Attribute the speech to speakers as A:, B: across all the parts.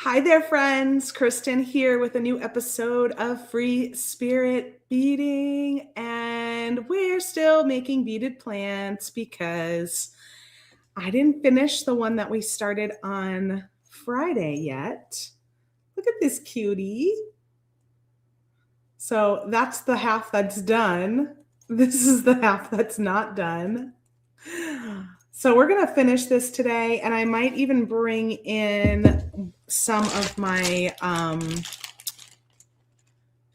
A: Hi there, friends. Kristen here with a new episode of Free Spirit Beading. And we're still making beaded plants because I didn't finish the one that we started on Friday yet. Look at this cutie. So that's the half that's done. This is the half that's not done. So we're going to finish this today, and I might even bring in some of my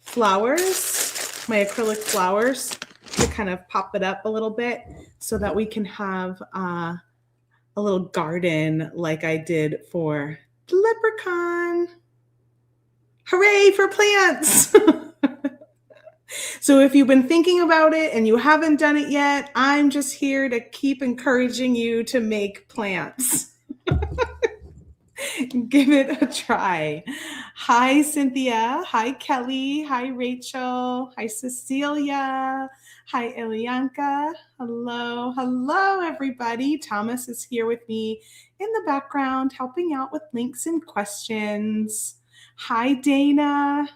A: flowers, my acrylic flowers, to kind of pop it up a little bit so that we can have a little garden like I did for the leprechaun. Hooray for plants! So if you've been thinking about it and you haven't done it yet, I'm just here to keep encouraging you to make plants. Give it a try. Hi, Cynthia. Hi, Kelly. Hi, Rachel. Hi, Cecilia. Hi, Elianka. Hello. Hello, everybody. Thomas is here with me in the background, helping out with links and questions. Hi, Dana.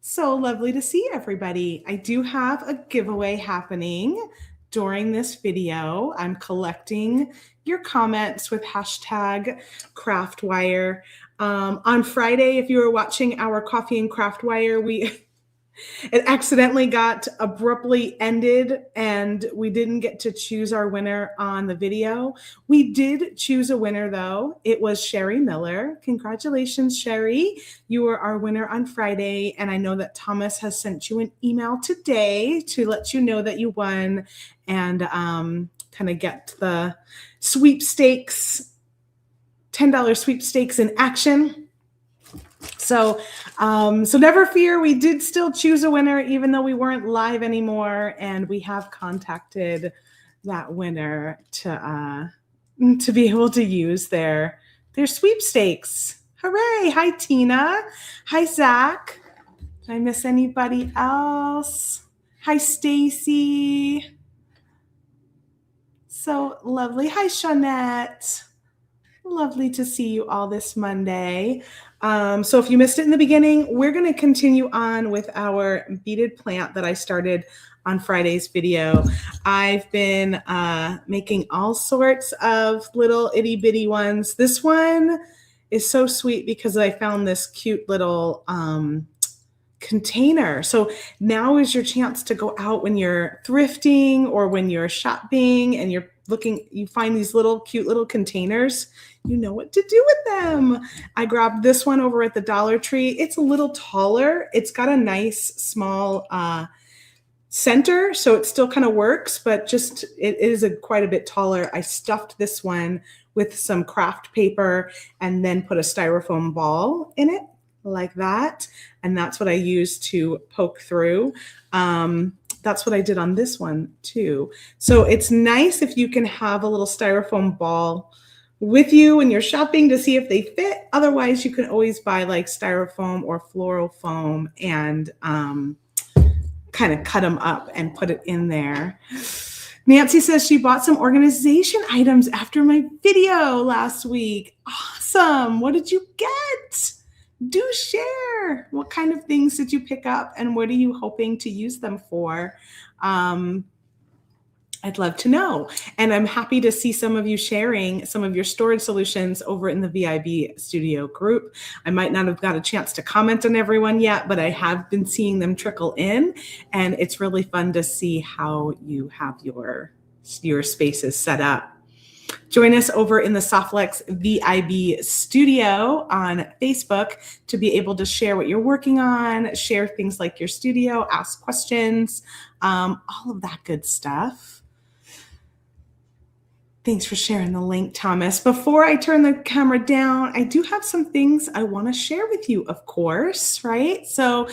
A: So lovely to see everybody. I do have a giveaway happening during this video. I'm collecting your comments with hashtag craftwire. On Friday, if you were watching our Coffee and Craftwire, it accidentally got abruptly ended and we didn't get to choose our winner on the video. We did choose a winner though. It was Sherry Miller. Congratulations, Sherry. You were our winner on Friday. And I know that Thomas has sent you an email today to let you know that you won and kind of get the sweepstakes, $10 sweepstakes in action. So never fear, we did still choose a winner even though we weren't live anymore, and we have contacted that winner to be able to use their sweepstakes. Hooray! Hi, Tina. Hi, Zach. Did I miss anybody else? Hi, Stacy. So lovely. Hi, Shawnette. Lovely to see you all this Monday. So if you missed it in the beginning, we're going to continue on with our beaded plant that I started on Friday's video. I've been making all sorts of little itty bitty ones. This one is so sweet because I found this cute little container. So now is your chance to go out when you're thrifting or when you're shopping and you're looking, you find these little cute little containers. You know what to do with them. I grabbed this one over at the Dollar Tree. It's a little taller. It's got a nice small center, so it still kind of works, but just it is quite a bit taller. I stuffed this one with some craft paper and then put a styrofoam ball in it like that. And that's what I used to poke through. That's what I did on this one too. So it's nice if you can have a little styrofoam ball with you when you're shopping to see if they fit. Otherwise, you can always buy like styrofoam or floral foam and kind of cut them up and put it in there. Nancy says she bought some organization items after my video last week. Awesome. What did you get? Do share. What kind of things did you pick up and what are you hoping to use them for? I'd love to know. And I'm happy to see some of you sharing some of your storage solutions over in the VIB Studio group. I might not have got a chance to comment on everyone yet, but I have been seeing them trickle in, and it's really fun to see how you have your spaces set up. Join us over in the Softlex VIB Studio on Facebook to be able to share what you're working on, share things like your studio, ask questions, all of that good stuff. Thanks for sharing the link, Thomas. Before I turn the camera down, I do have some things I want to share with you, of course, right? So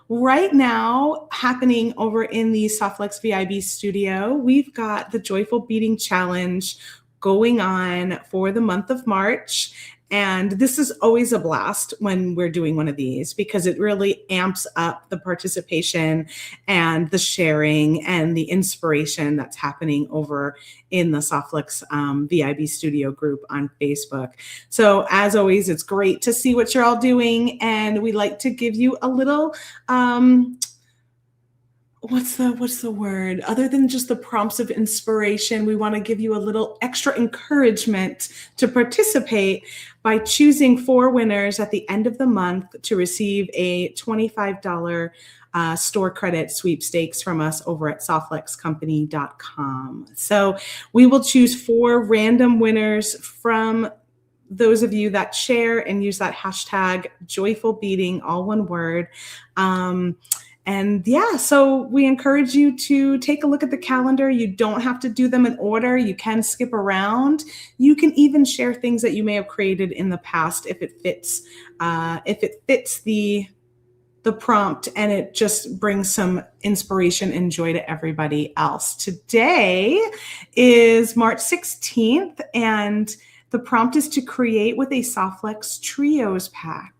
A: right now, happening over in the Softlex VIB Studio, we've got the Joyful Beading Challenge going on for the month of March. And this is always a blast when we're doing one of these because it really amps up the participation and the sharing and the inspiration that's happening over in the Softflix VIB Studio group on Facebook. So as always, it's great to see what you're all doing. And we like to give you a little, what's the word? Other than just the prompts of inspiration, we want to give you a little extra encouragement to participate by choosing 4 winners at the end of the month to receive a $25 store credit sweepstakes from us over at softflexcompany.com. So we will choose 4 random winners from those of you that share and use that hashtag joyful beading, all one word. And yeah, so we encourage you to take a look at the calendar. You don't have to do them in order. You can skip around. You can even share things that you may have created in the past if it fits the prompt and it just brings some inspiration and joy to everybody else. Today is March 16th, and the prompt is to create with a Softflix Trios pack.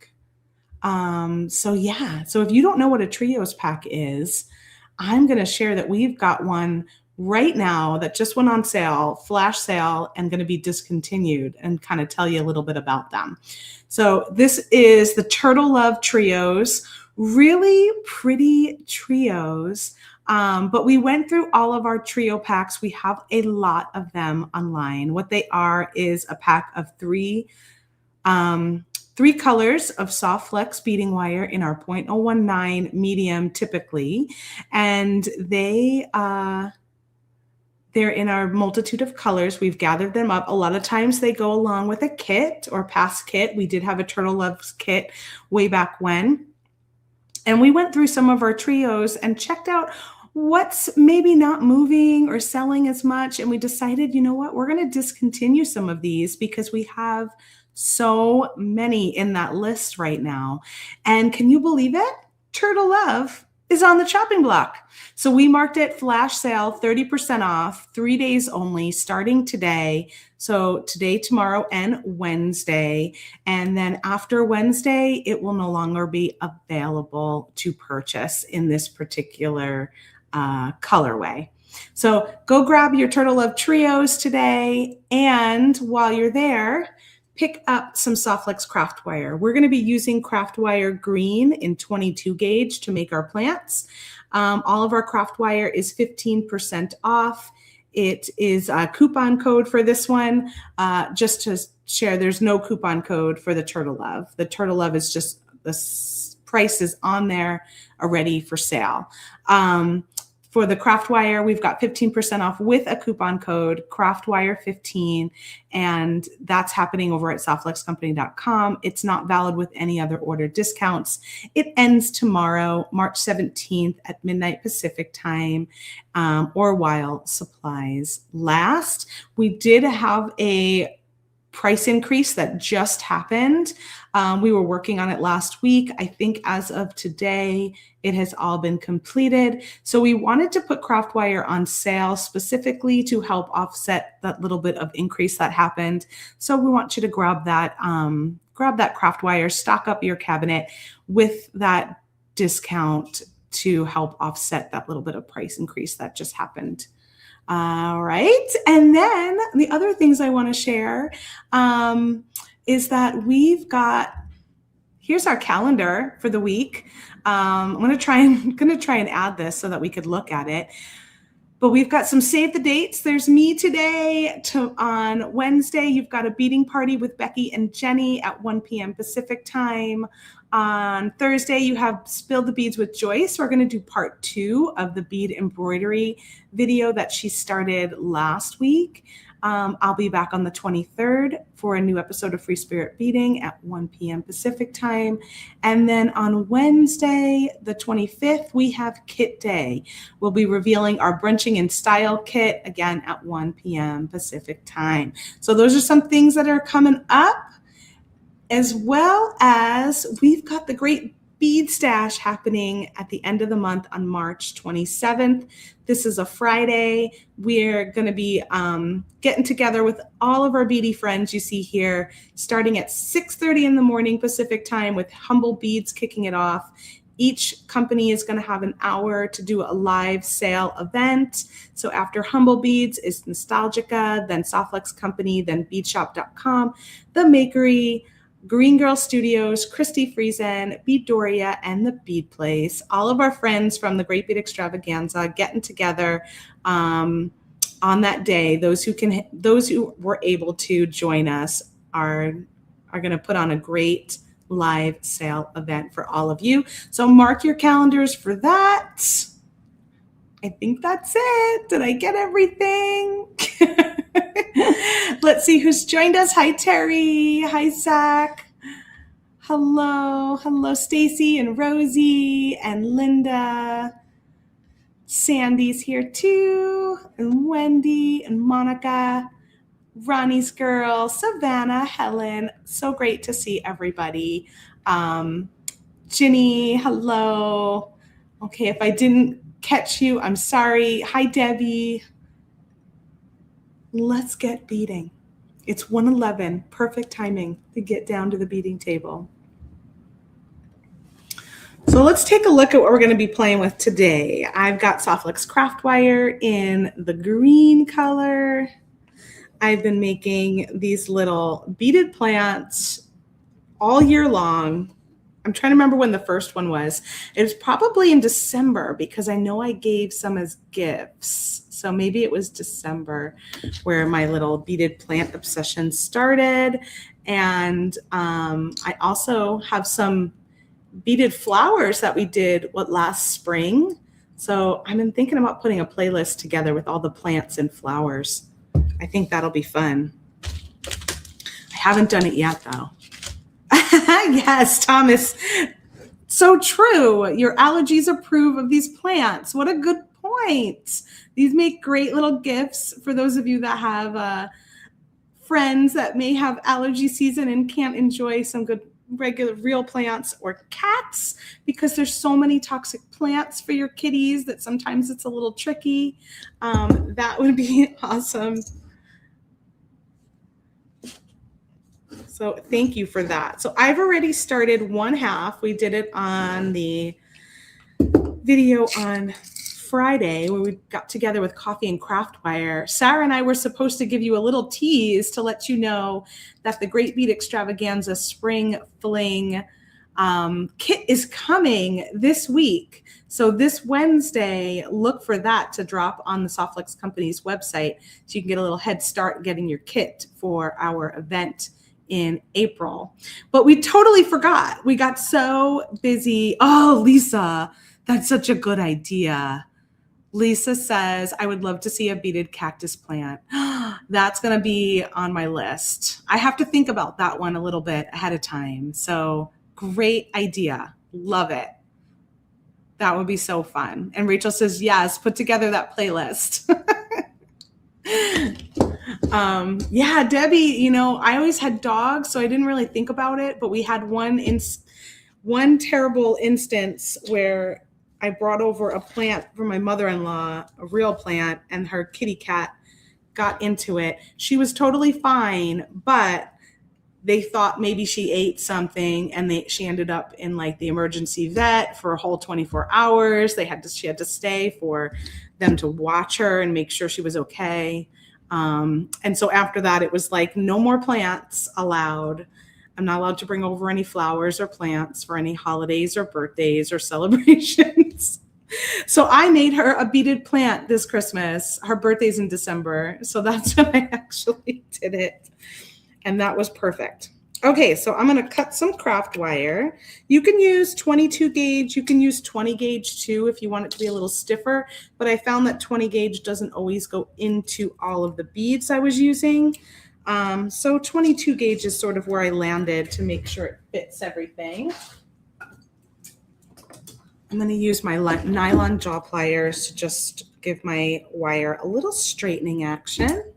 A: So if you don't know what a Trios pack is, I'm going to share that we've got one right now that just went on sale, flash sale, and going to be discontinued, and kind of tell you a little bit about them. So this is the Turtle Love Trios, really pretty trios. But we went through all of our trio packs. We have a lot of them online. What they are is a pack of 3 colors of Softflex beading wire in our 0.019 medium typically, and they're in our multitude of colors. We've gathered them up. A lot of times they go along with a kit or past kit. We did have a Turtle Loves kit way back when. And we went through some of our trios and checked out what's maybe not moving or selling as much. And we decided, you know what, we're going to discontinue some of these because we have so many in that list right now. And can you believe it? Turtle Love is on the chopping block. So we marked it flash sale, 30% off, 3 days only, starting today. So today, tomorrow, and Wednesday. And then after Wednesday, it will no longer be available to purchase in this particular colorway. So go grab your Turtle Love Trios today. And while you're there, pick up some Softflex craft wire. We're going to be using craft wire green in 22 gauge to make our plants. All of our craft wire is 15% off. It is a coupon code for this one. Just to share, there's no coupon code for the Turtle Love. The Turtle Love is just, the price is on there already for sale. For the craft wire, we've got 15% off with a coupon code, craftwire15, and that's happening over at softflexcompany.com. It's not valid with any other order discounts. It ends tomorrow, March 17th at midnight Pacific time, or while supplies last. We did have a price increase that just happened. We were working on it last week. I think as of today, it has all been completed. So we wanted to put craft wire on sale specifically to help offset that little bit of increase that happened. So we want you to grab that craft wire, stock up your cabinet with that discount to help offset that little bit of price increase that just happened. All right. And then the other things I want to share is that here's our calendar for the week. I'm going to try and add this so that we could look at it. But we've got some save the dates. There's me today on Wednesday. You've got a beading party with Becky and Jenny at 1 p.m. Pacific time. On Thursday, you have Spill the Beads with Joyce. We're going to do part 2 of the bead embroidery video that she started last week. I'll be back on the 23rd for a new episode of Free Spirit Beading at 1 p.m. Pacific time. And then on Wednesday, the 25th, we have Kit Day. We'll be revealing our Brunching in Style kit again at 1 p.m. Pacific time. So those are some things that are coming up, as well as we've got the great bead stash happening at the end of the month on March 27th. This is a Friday. We're going to be getting together with all of our beady friends you see here, starting at 6:30 in the morning Pacific time with Humble Beads kicking it off. Each company is going to have an hour to do a live sale event. So after Humble Beads is Nostalgica, then Softflex Company, then beadshop.com, The Makery, Green Girl Studios, Christy Friesen, Bead Doria, and The Bead Place. All of our friends from the Great Bead Extravaganza getting together on that day. Those who were able to join us are going to put on a great live sale event for all of you. So mark your calendars for that. I think that's it. Did I get everything? Let's see who's joined us. Hi, Terry. Hi, Zach. Hello. Hello, Stacy and Rosie and Linda. Sandy's here too. And Wendy and Monica. Ronnie's girl, Savannah, Helen. So great to see everybody. Ginny, hello. Okay, if I didn't catch you, I'm sorry. Hi, Debbie. Let's get beading. It's 1:11, perfect timing to get down to the beading table. So let's take a look at what we're going to be playing with today. I've got Softflex craft wire in the green color. I've been making these little beaded plants all year long. I'm trying to remember when the first one was. It was probably in December because I know I gave some as gifts. So maybe it was December where my little beaded plant obsession started. And I also have some beaded flowers that we did last spring. So I've been thinking about putting a playlist together with all the plants and flowers. I think that'll be fun. I haven't done it yet, though. Yes, Thomas. So true. Your allergies approve of these plants. What a good point. These make great little gifts for those of you that have friends that may have allergy season and can't enjoy some good regular real plants, or cats, because there's so many toxic plants for your kitties that sometimes it's a little tricky. That would be awesome. So thank you for that. So I've already started one half. We did it on the video on Friday where we got together with Coffee and Craft Wire. Sarah and I were supposed to give you a little tease to let you know that the Great Bead Extravaganza Spring Fling kit is coming this week. So this Wednesday, look for that to drop on the Softflex Company's website so you can get a little head start getting your kit for our event in April. But we totally forgot. We got so busy. Oh, Lisa, that's such a good idea. Lisa says, I would love to see a beaded cactus plant. That's going to be on my list. I have to think about that one a little bit ahead of time. So great idea. Love it. That would be so fun. And Rachel says, yes, put together that playlist. Yeah, Debbie, you know, I always had dogs, so I didn't really think about it. But we had one terrible instance where I brought over a plant from my mother-in-law, a real plant, and her kitty cat got into it. She was totally fine, but they thought maybe she ate something, and she ended up in like the emergency vet for a whole 24 hours. She had to stay for them to watch her and make sure she was okay. And so after that, it was like no more plants allowed. I'm not allowed to bring over any flowers or plants for any holidays or birthdays or celebrations. So I made her a beaded plant this Christmas. Her birthday's in December. So that's when I actually did it. And that was perfect. Okay, so I'm going to cut some craft wire. You can use 22 gauge. You can use 20 gauge too if you want it to be a little stiffer. But I found that 20 gauge doesn't always go into all of the beads I was using. So 22 gauge is sort of where I landed to make sure it fits everything. I'm going to use my nylon jaw pliers to just give my wire a little straightening action.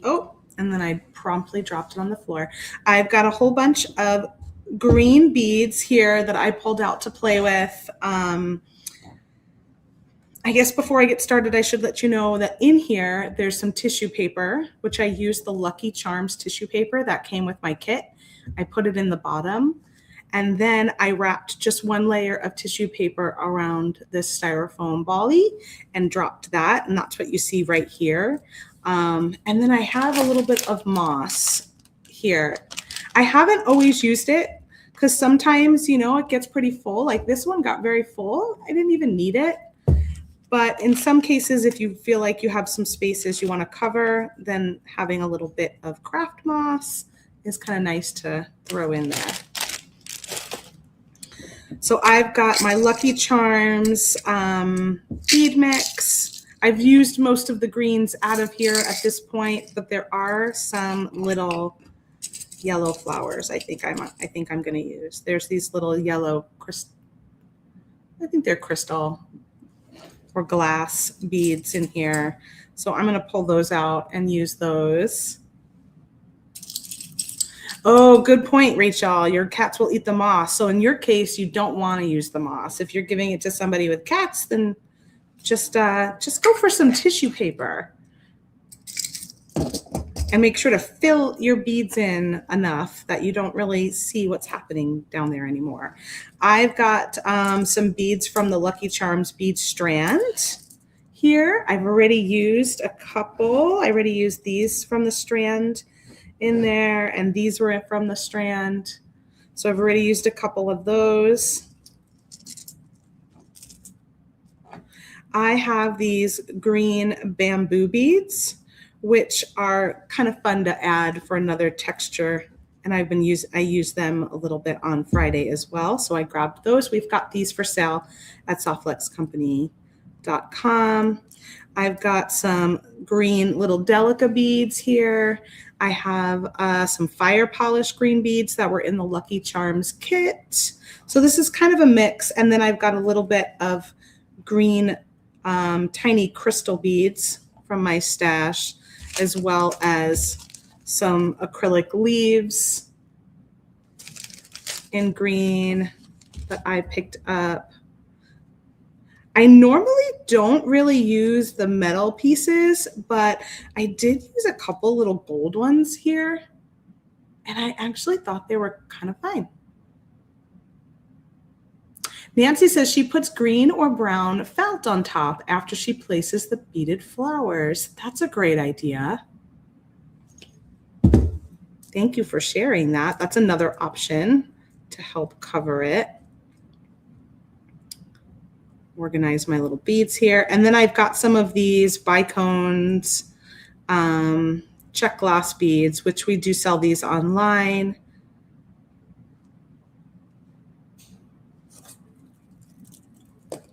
A: Oh, and then I promptly dropped it on the floor. I've got a whole bunch of green beads here that I pulled out to play with. I guess before I get started, I should let you know that in here, there's some tissue paper, which I used the Lucky Charms tissue paper that came with my kit. I put it in the bottom, and then I wrapped just one layer of tissue paper around this styrofoam bally and dropped that, and that's what you see right here. And then I have a little bit of moss here. I haven't always used it because sometimes, you know, it gets pretty full. Like this one got very full. I didn't even need it. But in some cases, if you feel like you have some spaces you want to cover, then having a little bit of craft moss is kind of nice to throw in there. So I've got my Lucky Charms bead mix. I've used most of the greens out of here at this point, but there are some little yellow flowers I think I'm going to use. There's these little yellow, I think they're crystal or glass beads in here. So I'm going to pull those out and use those. Oh, good point, Rachel. Your cats will eat the moss. So in your case, you don't want to use the moss. If you're giving it to somebody with cats, then just go for some tissue paper. And make sure to fill your beads in enough that you don't really see what's happening down there anymore. I've got some beads from the Lucky Charms bead strand here. I've already used a couple. I already used these from the strand in there, and these were from the strand. So I've already used a couple of those. I have these green bamboo beads, which are kind of fun to add for another texture. And I use them a little bit on Friday as well. So I grabbed those. We've got these for sale at softluxcompany.com. I've got some green little Delica beads here. I have some fire polish green beads that were in the Lucky Charms kit. So this is kind of a mix. And then I've got a little bit of green tiny crystal beads from my stash, as well as some acrylic leaves in green that I picked up. I normally don't really use the metal pieces, but I did use a couple little gold ones here, and I actually thought they were kind of fine. Nancy says she puts green or brown felt on top after she places the beaded flowers. That's a great idea. Thank you for sharing that. That's another option to help cover it. Organize my little beads here. And then I've got some of these bicones, check gloss beads, which we do sell these online.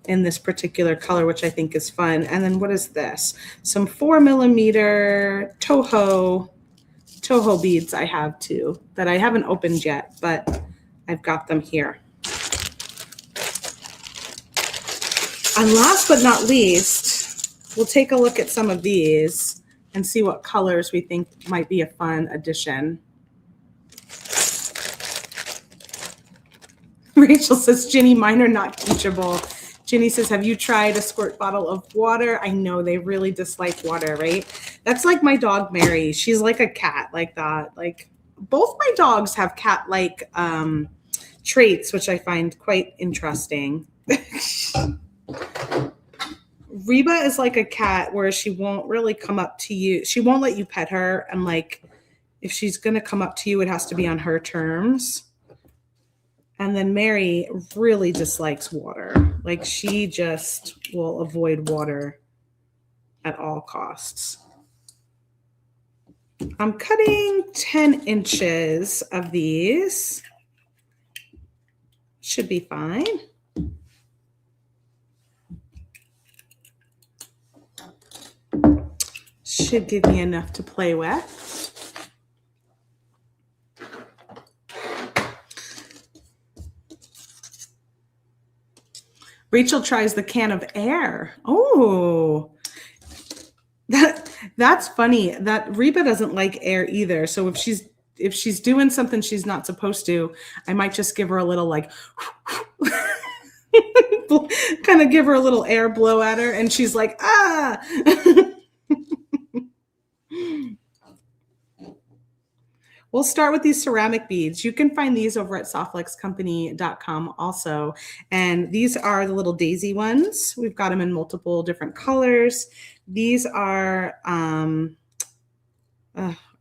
A: In this particular color, which I think is fun. And then what is this? Some 4mm Toho beads I have too, that I haven't opened yet, but I've got them here. And last but not least, we'll take a look at some of these and see what colors we think might be a fun addition. Rachel says, Ginny, mine are not teachable. Ginny says, have you tried a squirt bottle of water? I know they really dislike water, right? That's like my dog, Mary. She's like a cat like that. Like both my dogs have cat-like traits, which I find quite interesting. Reba is like a cat where she won't really come up to you. She won't let you pet her. And like, if she's going to come up to you, it has to be on her terms. And then Mary really dislikes water. Like she just will avoid water at all costs. I'm cutting 10 inches of these. Should be fine. Should give me enough to play with. Rachel tries the can of air. Oh, That's funny. That Reba doesn't like air either. So if she's doing something she's not supposed to, I might just give her a little like kind of give her a little air blow at her and she's like, ah. We'll start with these ceramic beads. You can find these over at softluxcompany.com also. And these are the little daisy ones. We've got them in multiple different colors. These are, I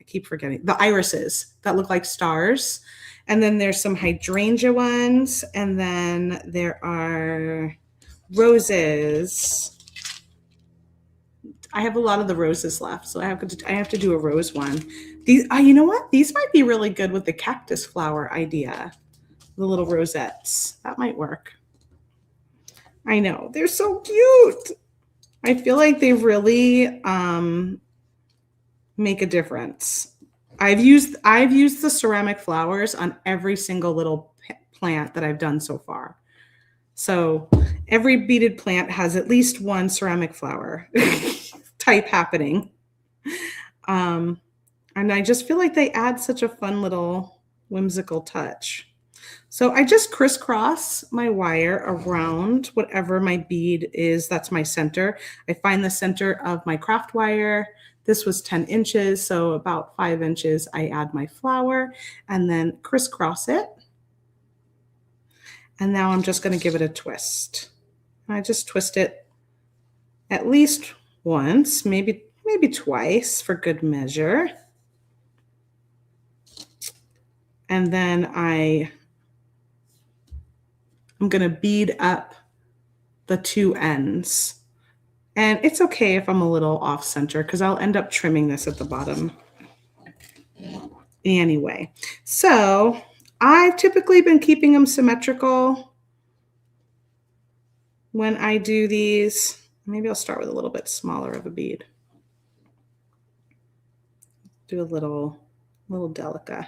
A: keep forgetting, the irises that look like stars. And then there's some hydrangea ones. And then there are roses. I have a lot of the roses left, so I have to do a rose one. These, you know what? These might be really good with the cactus flower idea. The little rosettes. That might work. I know. They're so cute. I feel like they really make a difference. I've used the ceramic flowers on every single little plant that I've done so far. So every beaded plant has at least one ceramic flower type happening. And I just feel like they add such a fun little whimsical touch. So I just crisscross my wire around whatever my bead is. That's my center. I find the center of my craft wire. This was 10 inches, so about 5 inches. I add my flower and then crisscross it. And now I'm just going to give it a twist. I just twist it at least once, maybe twice for good measure. And then I'm going to bead up the two ends. And it's okay if I'm a little off center because I'll end up trimming this at the bottom. Anyway, so I've typically been keeping them symmetrical when I do these. Maybe I'll start with a little bit smaller of a bead. Do a little delica.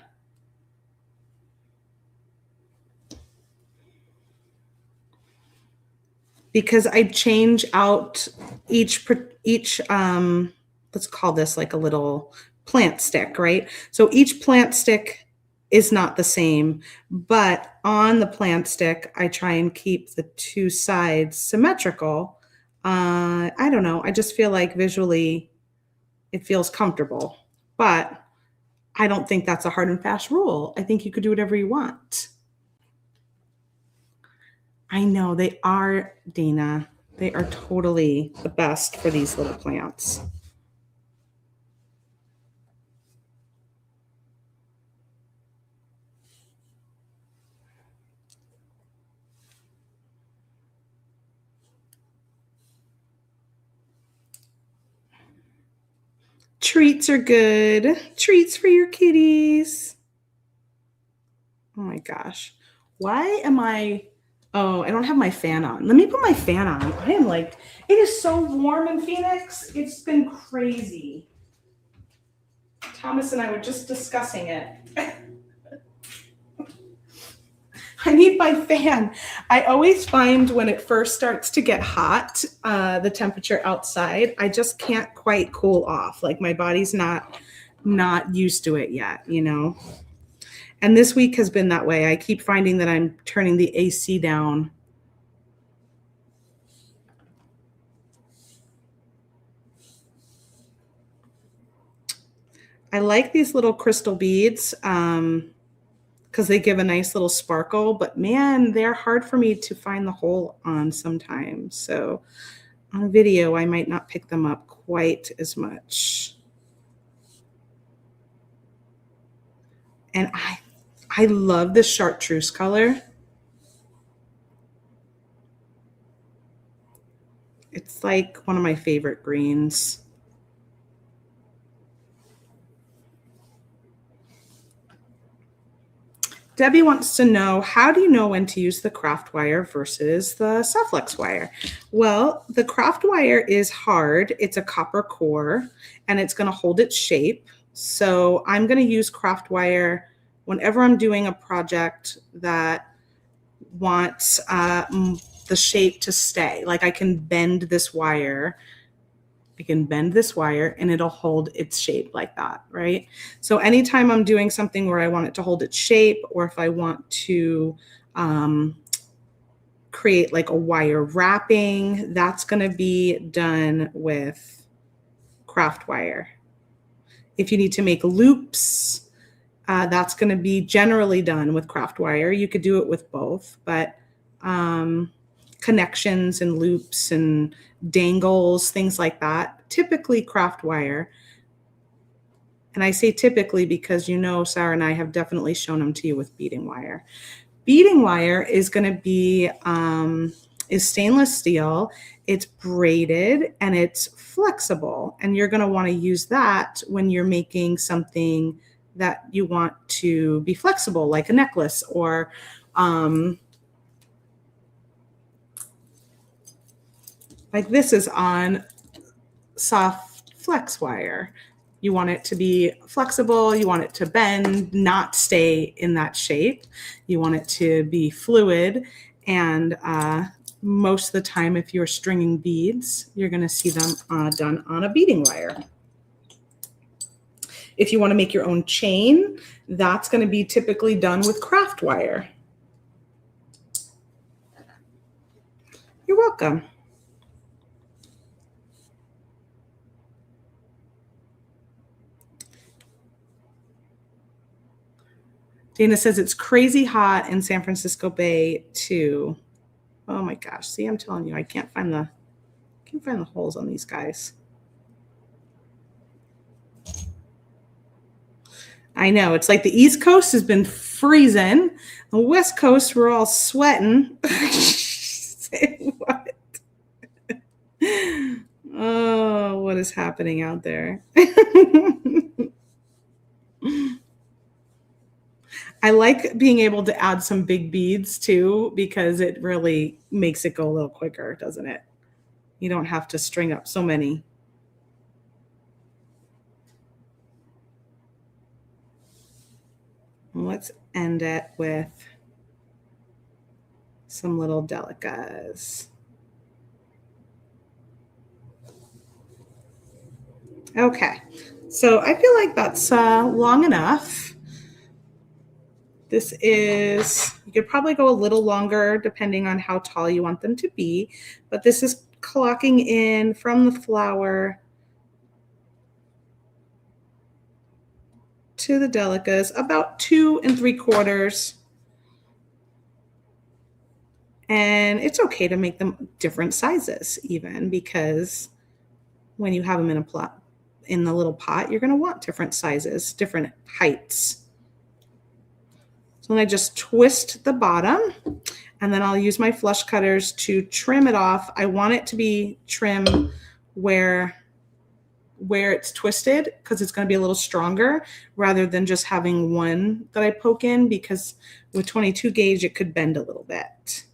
A: Because I change out each let's call this like a little plant stick, right? So each plant stick is not the same, but on the plant stick, I try and keep the two sides symmetrical. I don't know. I just feel like visually it feels comfortable, but I don't think that's a hard and fast rule. I think you could do whatever you want. I know they are, Dana. They are totally the best for these little plants. Treats are good. Treats for your kitties. Oh my gosh. Why am I... Oh, I don't have my fan on. Let me put my fan on. I am like, it is so warm in Phoenix. It's been crazy. Thomas and I were just discussing it. I need my fan. I always find when it first starts to get hot, the temperature outside, I just can't quite cool off. Like my body's not used to it yet, you know? And this week has been that way. I keep finding that I'm turning the AC down. I like these little crystal beads because they give a nice little sparkle, but man, they're hard for me to find the hole on sometimes. So on video, I might not pick them up quite as much. And I love this chartreuse color. It's like one of my favorite greens. Debbie wants to know, how do you know when to use the craft wire versus the Softluxe wire? Well, the craft wire is hard. It's a copper core, and it's going to hold its shape. So I'm going to use craft wire whenever I'm doing a project that wants the shape to stay. Like I can bend this wire I can bend this wire and it'll hold its shape like that, right? So anytime I'm doing something where I want it to hold its shape, or if I want to create like a wire wrapping, that's going to be done with craft wire. If you need to make loops, that's going to be generally done with craft wire. You could do it with both, but connections and loops and dangles, things like that, typically craft wire. And I say typically because Sarah and I have definitely shown them to you with beading wire. Beading wire is going to be is stainless steel. It's braided and it's flexible, and you're going to want to use that when you're making something that you want to be flexible, like a necklace, or like this is on soft flex wire. You want it to be flexible. You want it to bend, not stay in that shape. You want it to be fluid. And most of the time, if you're stringing beads, you're going to see them done on a beading wire. If you want to make your own chain, that's going to be typically done with craft wire. You're welcome. Dana says it's crazy hot in San Francisco Bay too. Oh my gosh. See, I'm telling you, I can't find the holes on these guys. I know. It's like the East Coast has been freezing. The West Coast, we're all sweating. Say what? Oh, what is happening out there? I like being able to add some big beads too, because it really makes it go a little quicker, doesn't it? You don't have to string up so many. Let's end it with some little delicas. Okay, so I feel like that's long enough. This is, you could probably go a little longer depending on how tall you want them to be, but this is clocking in from the flower to the delicas about 2 3/4. And it's okay to make them different sizes even, because when you have them in a plot, in the little pot, you're going to want different sizes, different heights. So then I just twist the bottom, and then I'll use my flush cutters to trim it off. I want it to be trim where it's twisted, because it's going to be a little stronger rather than just having one that I poke in, because with 22 gauge, it could bend a little bit.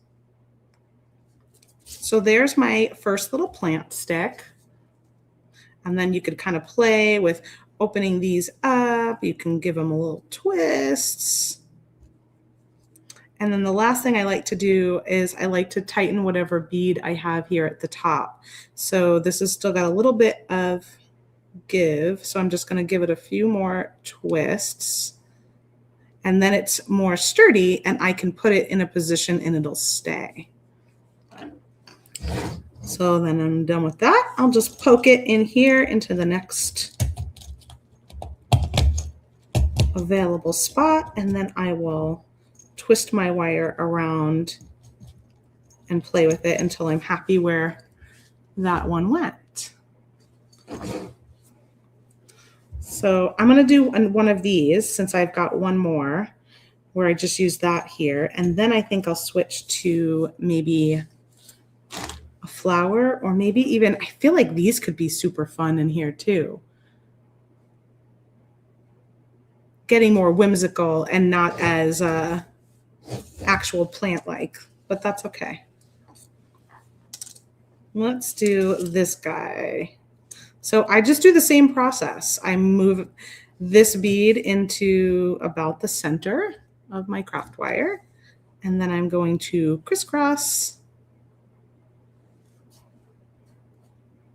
A: So there's my first little plant stick. And then you could kind of play with opening these up. You can give them a little twists. And then the last thing I like to do is I like to tighten whatever bead I have here at the top. So this has still got a little bit of give. So I'm just going to give it a few more twists. And then it's more sturdy, and I can put it in a position and it'll stay. So then I'm done with that. I'll just poke it in here into the next available spot, and then I will twist my wire around and play with it until I'm happy where that one went. So I'm going to do one of these, since I've got one more where I just use that here. And then I think I'll switch to maybe a flower, or maybe even, I feel like these could be super fun in here too. Getting more whimsical and not as actual plant-like, but that's okay. Let's do this guy. So I just do the same process. I move this bead into about the center of my craft wire, and then I'm going to crisscross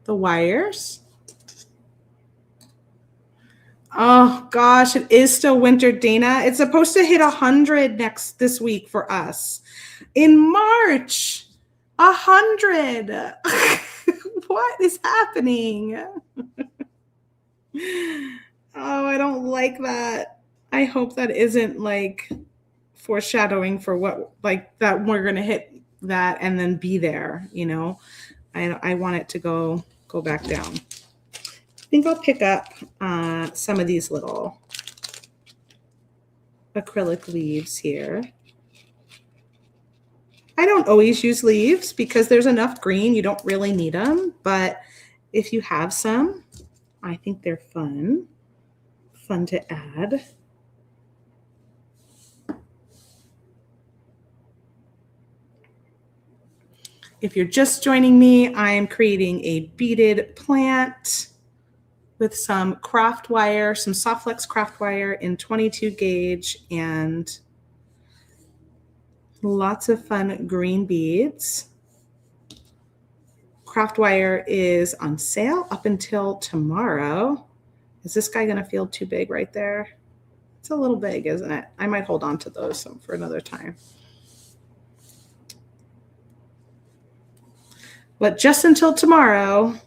A: the wires. Oh gosh, it is still winter, Dana. It's supposed to hit 100 this week for us. In March, 100. What is happening? Oh, I don't like that. I hope that isn't like foreshadowing for what, like that we're going to hit that and then be there, you know. I want it to go back down. I think I'll pick up some of these little acrylic leaves here. I don't always use leaves because there's enough green. You don't really need them. But if you have some, I think they're fun to add. If you're just joining me, I am creating a beaded plant with some craft wire, some soft flex craft wire in 22 gauge and lots of fun green beads. Craft wire is on sale up until tomorrow. Is this guy going to feel too big right there? It's a little big, isn't it? I might hold on to those for another time. But just until tomorrow,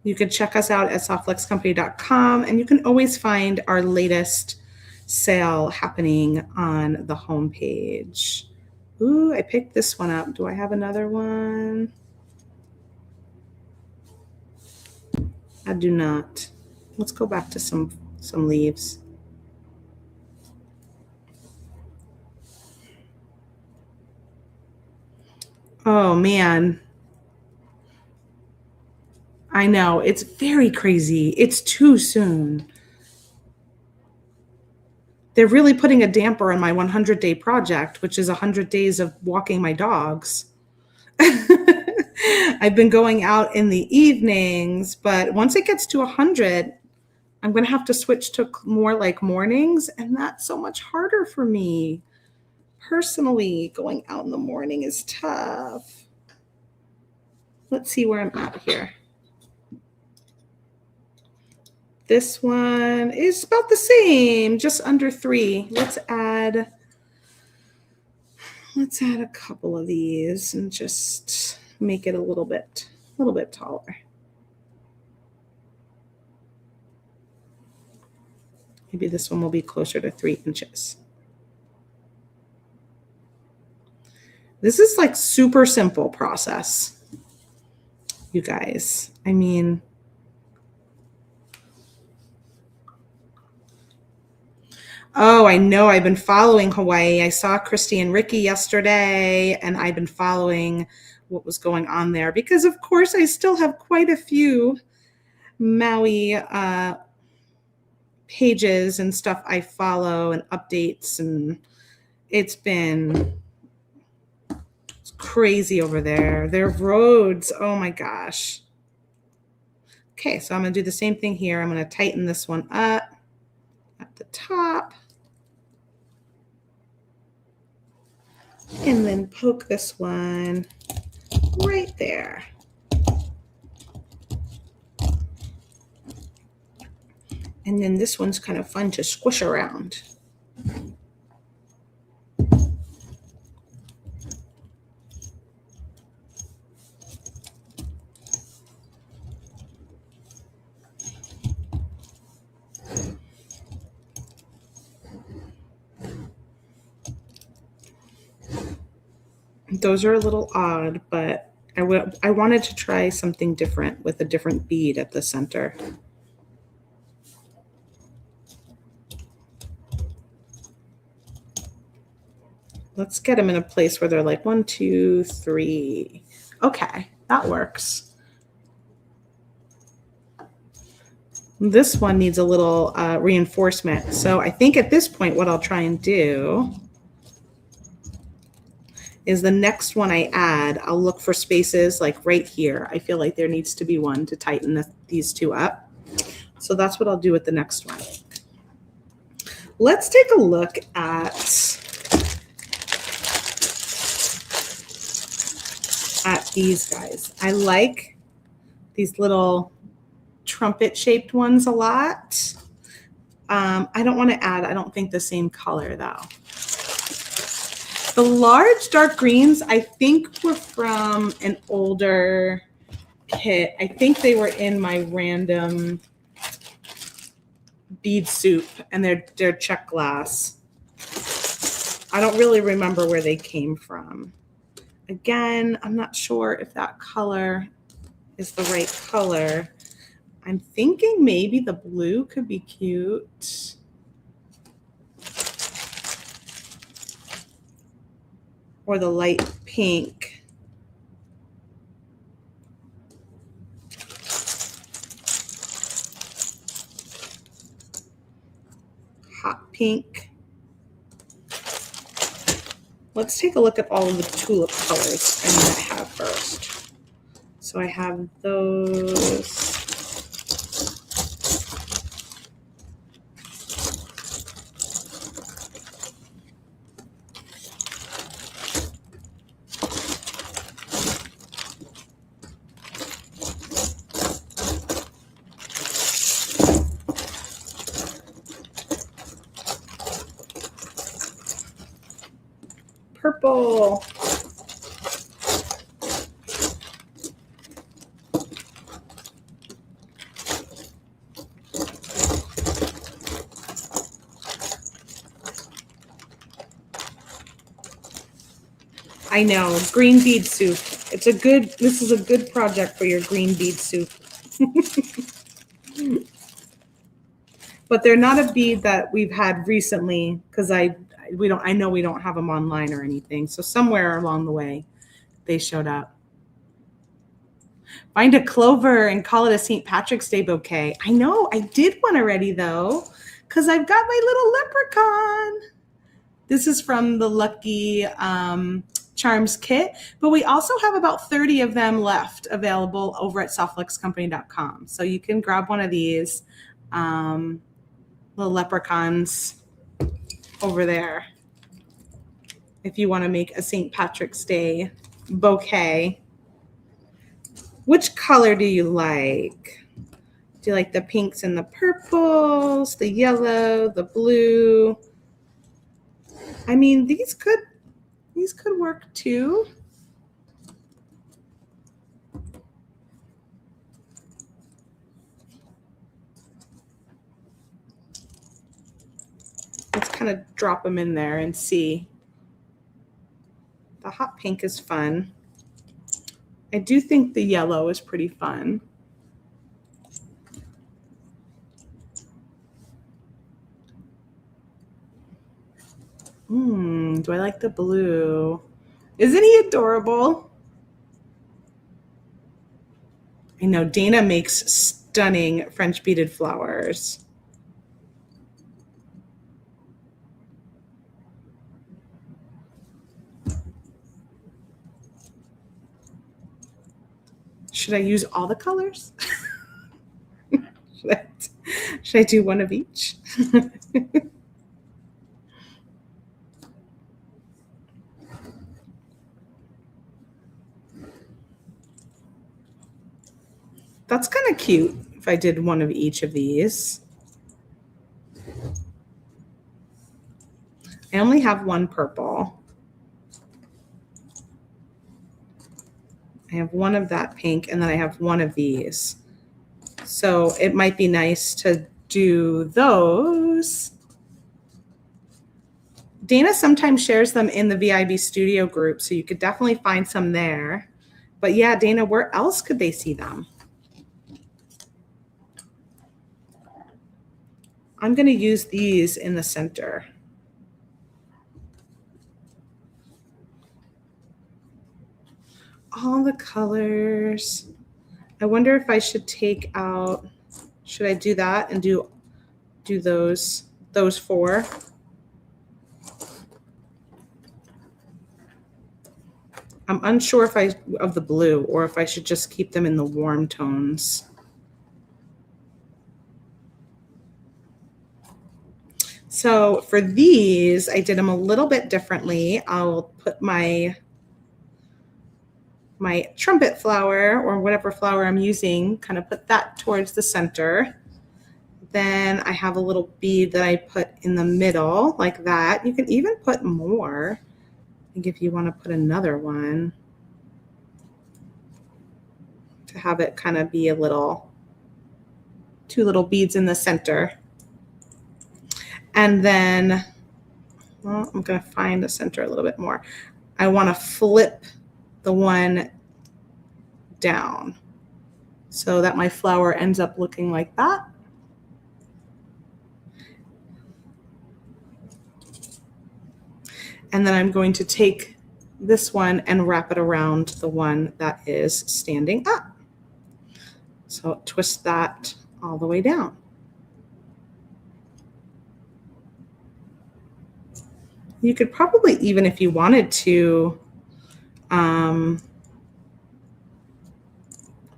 A: you can check us out at softflexcompany.com, and you can always find our latest sale happening on the homepage. Ooh, I picked this one up. Do I have another one? I do not. Let's go back to some leaves. Oh man. I know, it's very crazy. It's too soon. They're really putting a damper on my 100-day project, which is 100 days of walking my dogs. I've been going out in the evenings, but once it gets to 100, I'm going to have to switch to more like mornings, and that's so much harder for me. Personally, going out in the morning is tough. Let's see where I'm at here. This one is about the same, just under 3. Let's add a couple of these and just make it a little bit taller. Maybe this one will be closer to 3 inches. This is like super simple process, you guys. I mean, oh, I know. I've been following Hawaii. I saw Christy and Ricky yesterday, and I've been following what was going on there because, of course, I still have quite a few Maui pages and stuff I follow and updates, and it's crazy over there. Their roads, oh my gosh. Okay, so I'm going to do the same thing here. I'm going to tighten this one up at the top. And then poke this one right there. And then this one's kind of fun to squish around. Those are a little odd, but I wanted to try something different with a different bead at the center. Let's get them in a place where they're like 1, 2, 3. Okay, that works. This one needs a little reinforcement. So I think at this point, what I'll try and do is the next one I add, I'll look for spaces like right here. I feel like there needs to be one to tighten these two up. So that's what I'll do with the next one. Let's take a look at these guys. I like these little trumpet shaped ones a lot. I don't want to add, I don't think the same color though. The large dark greens, I think were from an older kit. I think they were in my random bead soup, and they're check glass. I don't really remember where they came from. Again, I'm not sure if that color is the right color. I'm thinking maybe the blue could be cute. Or the light pink. Hot pink. Let's take a look at all of the tulip colors I'm going to have first. So I have those. Purple. I know, green bead soup. This is a good project for your green bead soup. But they're not a bead that we've had recently because I know we don't have them online or anything. So somewhere along the way, they showed up. Find a clover and call it a St. Patrick's Day bouquet. I know, I did one already though, because I've got my little leprechaun. This is from the Lucky Charms kit, but we also have about 30 of them left available over at softluxcompany.com. So you can grab one of these little leprechauns over there if you want to make a St. Patrick's Day bouquet. Which color do you like? Do you like the pinks and the purples, the yellow, the blue? I mean, these could work too. Let's kind of drop them in there and see. The hot pink is fun. I do think the yellow is pretty fun. Do I like the blue? Isn't he adorable? I know Dana makes stunning French beaded flowers. Should I use all the colors? Should I do one of each? That's kind of cute if I did one of each of these. I only have one purple. I have one of that pink, and then I have one of these. So it might be nice to do those. Dana sometimes shares them in the VIB studio group, so you could definitely find some there. But yeah, Dana, where else could they see them? I'm going to use these in the center. All the colors. I wonder if I should take out, should I do that and do those four? I'm unsure of the blue or if I should just keep them in the warm tones. So for these, I did them a little bit differently. I'll put my my trumpet flower or whatever flower I'm using, kind of put that towards the center. Then I have a little bead that I put in the middle like that. You can even put more, I think, if you want to put another one to have it kind of be a little, two little beads in the center. And then, well, I'm going to find the center a little bit more. I want to flip the one down so that my flower ends up looking like that. And then I'm going to take this one and wrap it around the one that is standing up. So twist that all the way down. You could probably, even if you wanted to,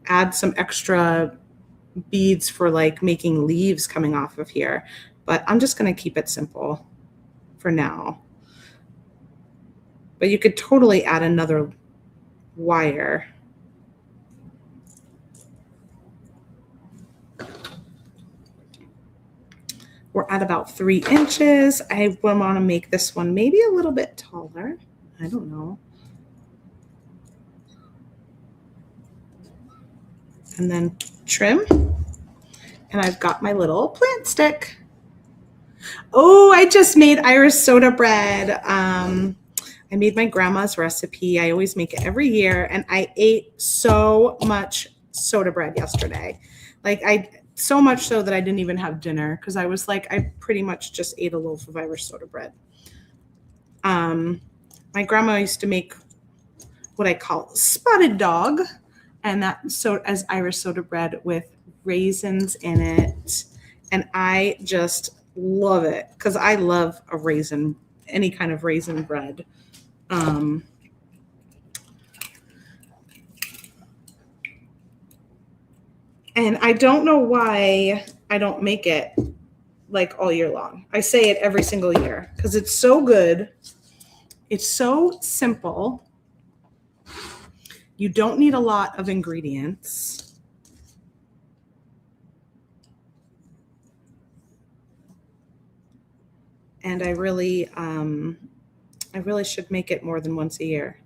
A: add some extra beads for like making leaves coming off of here, but I'm just going to keep it simple for now. But you could totally add another wire. We're at about 3 inches. I want to make this one maybe a little bit taller. I don't know. And then trim. And I've got my little plant stick. Oh, I just made Irish soda bread. I made my grandma's recipe. I always make it every year. And I ate so much soda bread yesterday. Like so much so that I didn't even have dinner because I was like, I pretty much just ate a loaf of Irish soda bread. My grandma used to make what I call spotted dog, and that as Irish soda bread with raisins in it. And I just love it because I love a raisin, any kind of raisin bread. And I don't know why I don't make it like all year long. I say it every single year because it's so good. It's so simple. You don't need a lot of ingredients. And I really should make it more than once a year.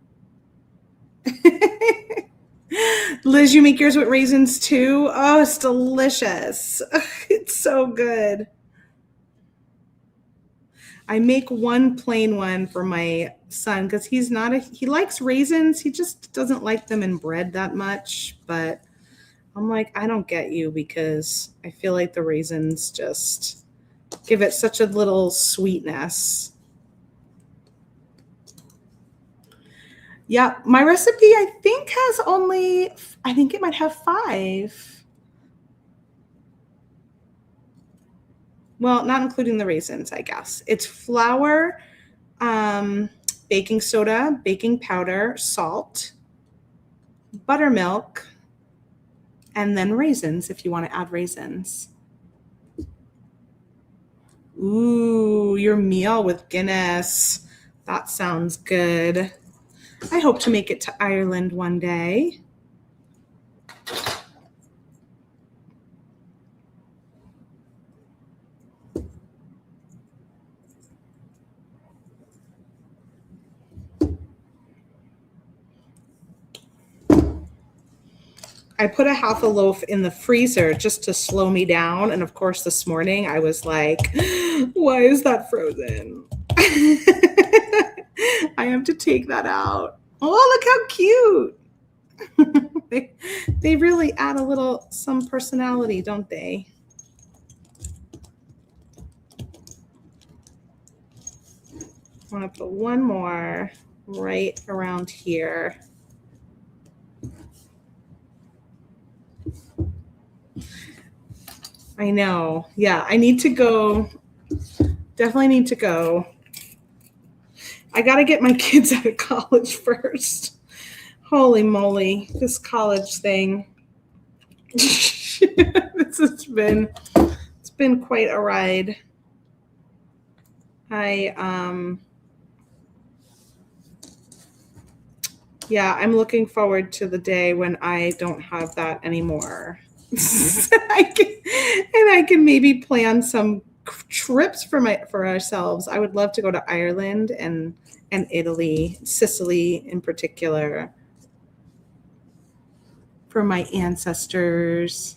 A: Liz, you make yours with raisins too? Oh, it's delicious. It's so good. I make one plain one for my son because he likes raisins. He just doesn't like them in bread that much. But I'm like, I don't get you because I feel like the raisins just give it such a little sweetness. Yeah, my recipe, I think it might have 5. Well, not including the raisins, I guess. It's flour, baking soda, baking powder, salt, buttermilk, and then raisins if you want to add raisins. Ooh, your meal with Guinness. That sounds good. I hope to make it to Ireland one day. I put a half a loaf in the freezer just to slow me down. And of course, this morning I was like, why is that frozen? I have to take that out. Oh, look how cute. They really add a little, some personality, don't they? I want to put one more right around here. I know. Yeah, I need to go. Definitely need to go. I got to get my kids out of college first. Holy moly, this college thing. It's been quite a ride. Yeah, I'm looking forward to the day when I don't have that anymore. I can maybe plan some trips for ourselves. I would love to go to Ireland and Italy, Sicily in particular, for my ancestors.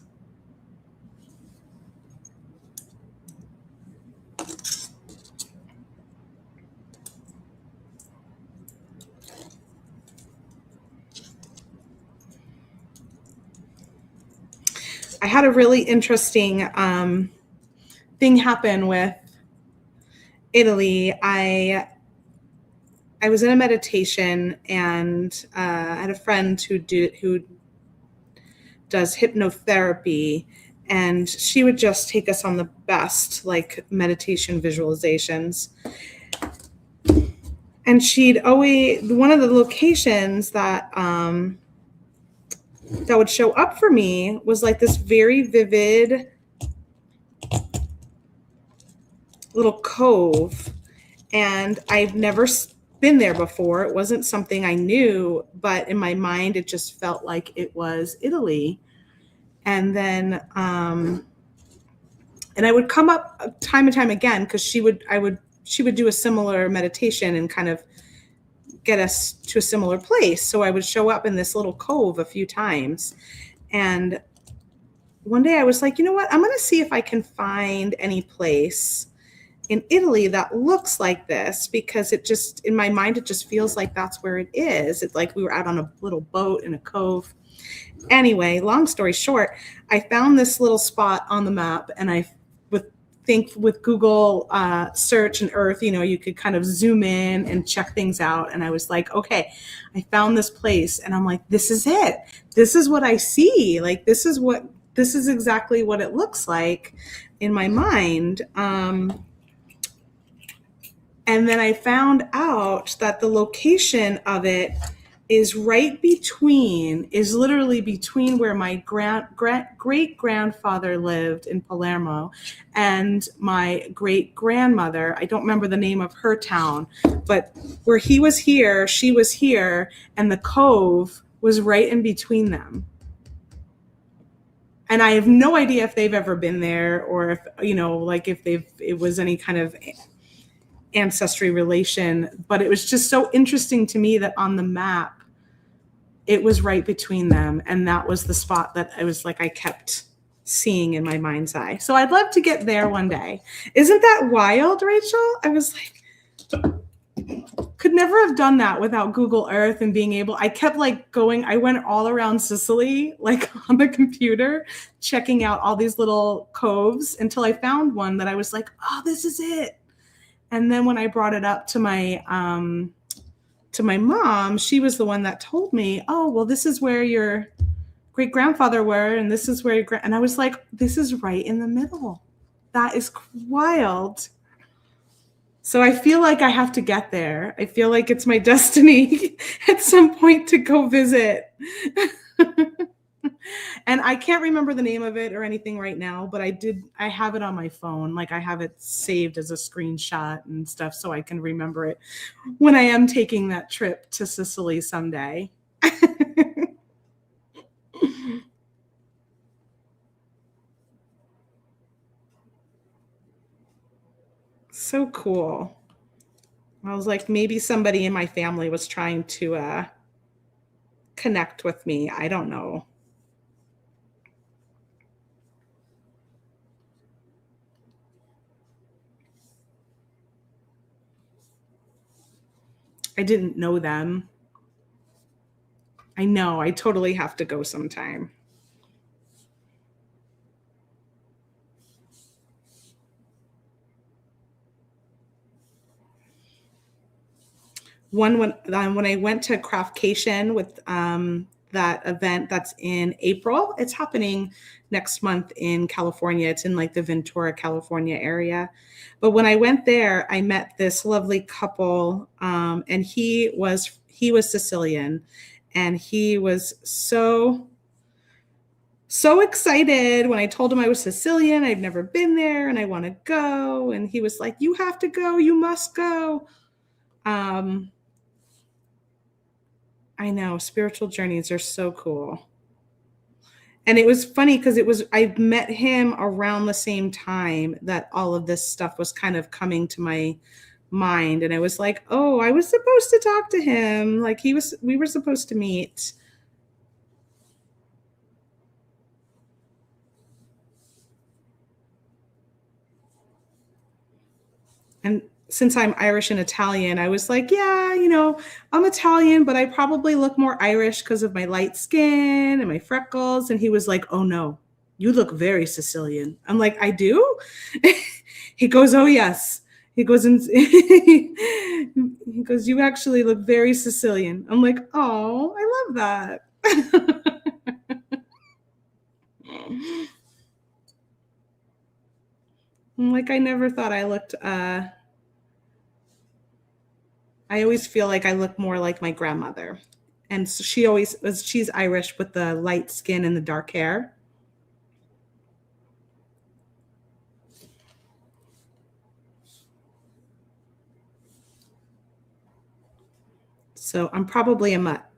A: I had a really interesting thing happen with Italy. I was in a meditation, and I had a friend who does hypnotherapy, and she would just take us on the best like meditation visualizations. And she'd always, one of the locations that that would show up for me was like this very vivid little cove, and I've never been there before. It wasn't something I knew, but in my mind it just felt like it was Italy. And then and I would come up time and time again, because she would do a similar meditation and kind of get us to a similar place. So I would show up in this little cove a few times. And one day I was like, you know what? I'm going to see if I can find any place in Italy that looks like this, because it just, in my mind, it just feels like that's where it is. It's like we were out on a little boat in a cove. Anyway, long story short, I found this little spot on the map, and I think with Google search and Earth, you know, you could kind of zoom in and check things out. And I was like, okay, I found this place, and I'm like, this is it. This is what I see. Like, this is exactly what it looks like in my mind. And then I found out that the location of it is literally between where my great grandfather lived in Palermo and my great grandmother. I don't remember the name of her town, but where he was here, she was here, and the cove was right in between them. And I have no idea if they've ever been there, or if, you know, like if it was any kind of ancestry relation, but it was just so interesting to me that on the map it was right between them, and that was the spot that I was like, I kept seeing in my mind's eye. So I'd love to get there one day. Isn't that wild, Rachel? I was like, could never have done that without Google Earth and being able, I kept like going, I went all around Sicily, like on the computer, checking out all these little coves until I found one that I was like, oh, this is it. And then when I brought it up to my mom, she was the one that told me, oh, well, this is where your great grandfather were, and this is where and I was like, this is right in the middle. That is wild. So I feel like I have to get there. I feel like it's my destiny at some point to go visit. And I can't remember the name of it or anything right now, but I have it on my phone. Like, I have it saved as a screenshot and stuff, so I can remember it when I am taking that trip to Sicily someday. So cool. I was like, maybe somebody in my family was trying to connect with me. I don't know. I didn't know them. I know. I totally have to go sometime. When I went to Craftcation with that event that's in April, it's happening next month in California. It's in like the Ventura, California area. But when I went there, I met this lovely couple, and he was Sicilian, and he was so excited when I told him I was Sicilian. I've never been there and I want to go. And he was like, you have to go. You must go. I know, spiritual journeys are so cool. And it was funny because I met him around the same time that all of this stuff was kind of coming to my mind. And I was like, oh, I was supposed to talk to him. Like we were supposed to meet. And since I'm Irish and Italian, I was like, yeah, I'm Italian, but I probably look more Irish because of my light skin and my freckles. And he was like, oh no, you look very Sicilian. I'm like, I do? He goes, oh yes. He goes, and he goes, you actually look very Sicilian. I'm like, oh, I love that. I'm like, I never thought I looked I always feel like I look more like my grandmother. And so she's Irish with the light skin and the dark hair. So I'm probably a mutt.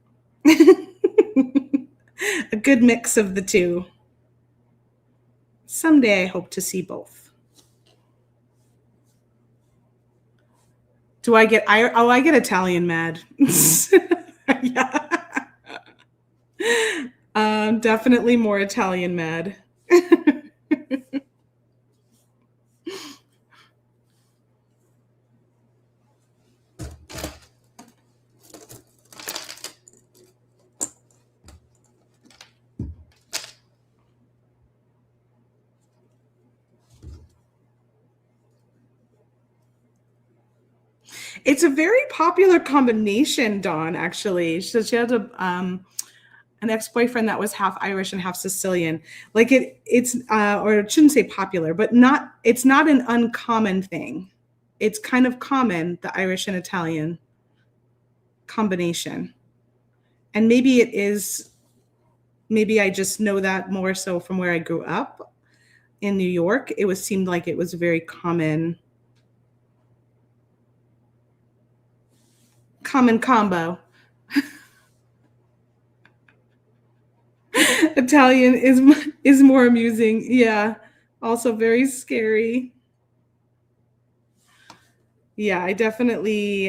A: A good mix of the two. Someday I hope to see both. Do I get I get Italian mad. Yeah. Definitely more Italian mad. It's a very popular combination, Dawn, actually. So she had an ex-boyfriend that was half Irish and half Sicilian. Like it's or it shouldn't say popular, but it's not an uncommon thing. It's kind of common, the Irish and Italian combination. And maybe I just know that more so from where I grew up in New York. Seemed like it was a very common combo. Italian is more amusing. Yeah. Also very scary. Yeah, I definitely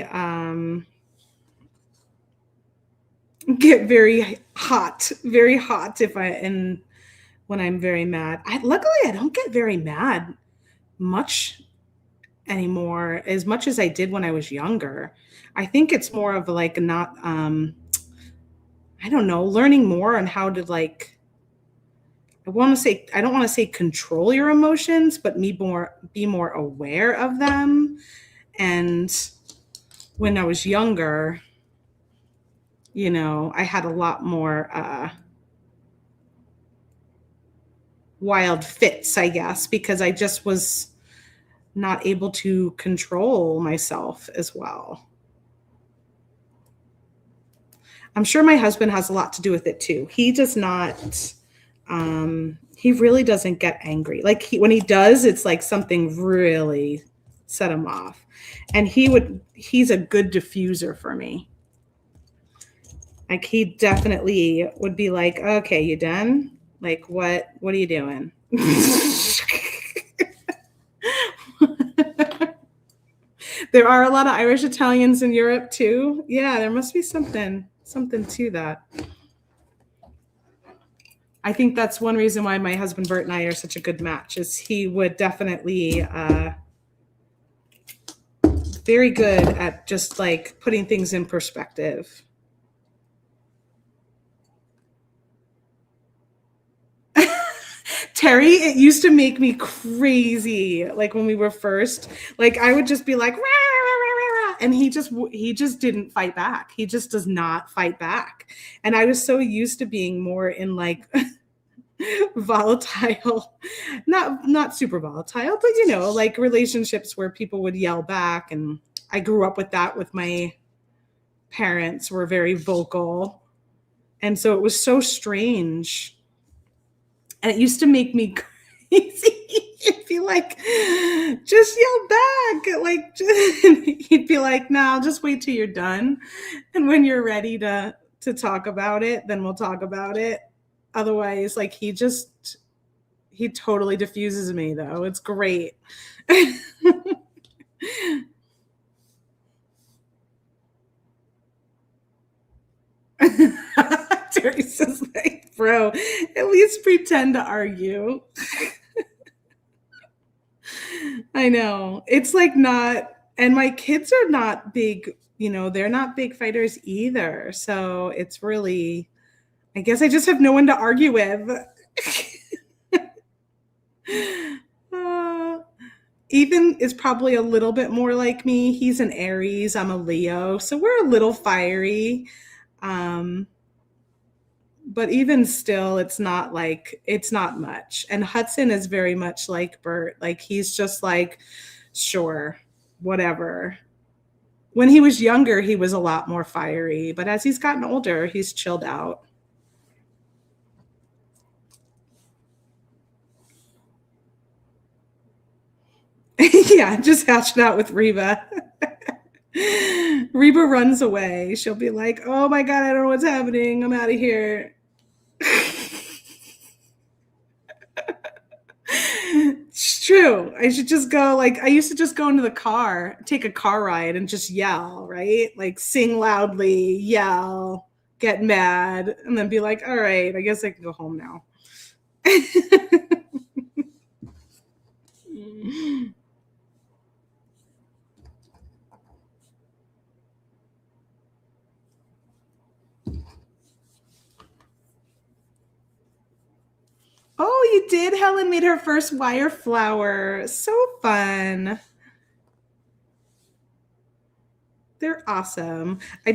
A: get very hot when I'm very mad. Luckily I don't get very mad much anymore, as much as I did when I was younger. I think it's more of like not I don't know, learning more on how to like I don't want to say control your emotions, but be more aware of them. And when I was younger, I had a lot more wild fits, I guess, because I just was not able to control myself as well. I'm sure my husband has a lot to do with it too. He does not, he really doesn't get angry. Like when he does, it's like something really set him off. And he's a good diffuser for me. Like he definitely would be like, okay, you done? Like what are you doing? There are a lot of Irish Italians in Europe too. Yeah, there must be something to that. I think that's one reason why my husband Bert and I are such a good match, is he would definitely very good at just like putting things in perspective. Terry, it used to make me crazy. Like when we were first, like I would just be like, rah, rah, rah, rah, and he just didn't fight back. He just does not fight back. And I was so used to being more in like volatile, not super volatile, but like relationships where people would yell back. And I grew up with that with my parents, were very vocal. And so it was so strange. And it used to make me crazy. He'd be like, just yell back. Like, he'd be like, no, I'll just wait till you're done. And when you're ready to to talk about it, then we'll talk about it. Otherwise, like he totally diffuses me though. It's great. Terry says, like, bro, at least pretend to argue. I know. It's like not, and my kids are not big, they're not big fighters either. So it's really, I guess I just have no one to argue with. Ethan is probably a little bit more like me. He's an Aries. I'm a Leo. So we're a little fiery. But even still, it's not much. And Hudson is very much like Bert. Like he's just like, sure, whatever. When he was younger, he was a lot more fiery. But as he's gotten older, he's chilled out. Yeah, just hash it out with Reba. Reba runs away. She'll be like, oh my God, I don't know what's happening. I'm out of here. It's true. I should just go, like, I used to just go into the car, take a car ride and just yell, right? Like sing loudly, yell, get mad, and then be like, all right, I guess I can go home now. Oh, you did? Helen made her first wire flower. So fun. They're awesome. I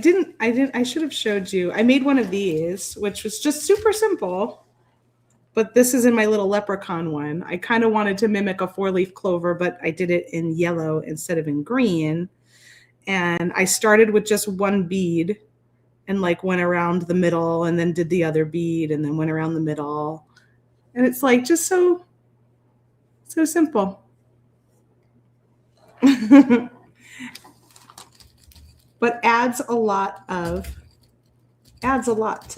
A: should have showed you. I made one of these, which was just super simple. But this is in my little leprechaun one. I kind of wanted to mimic a 4-leaf clover, but I did it in yellow instead of in green. And I started with just one bead and like went around the middle and then did the other bead and then went around the middle. And it's like just so simple. But adds a lot to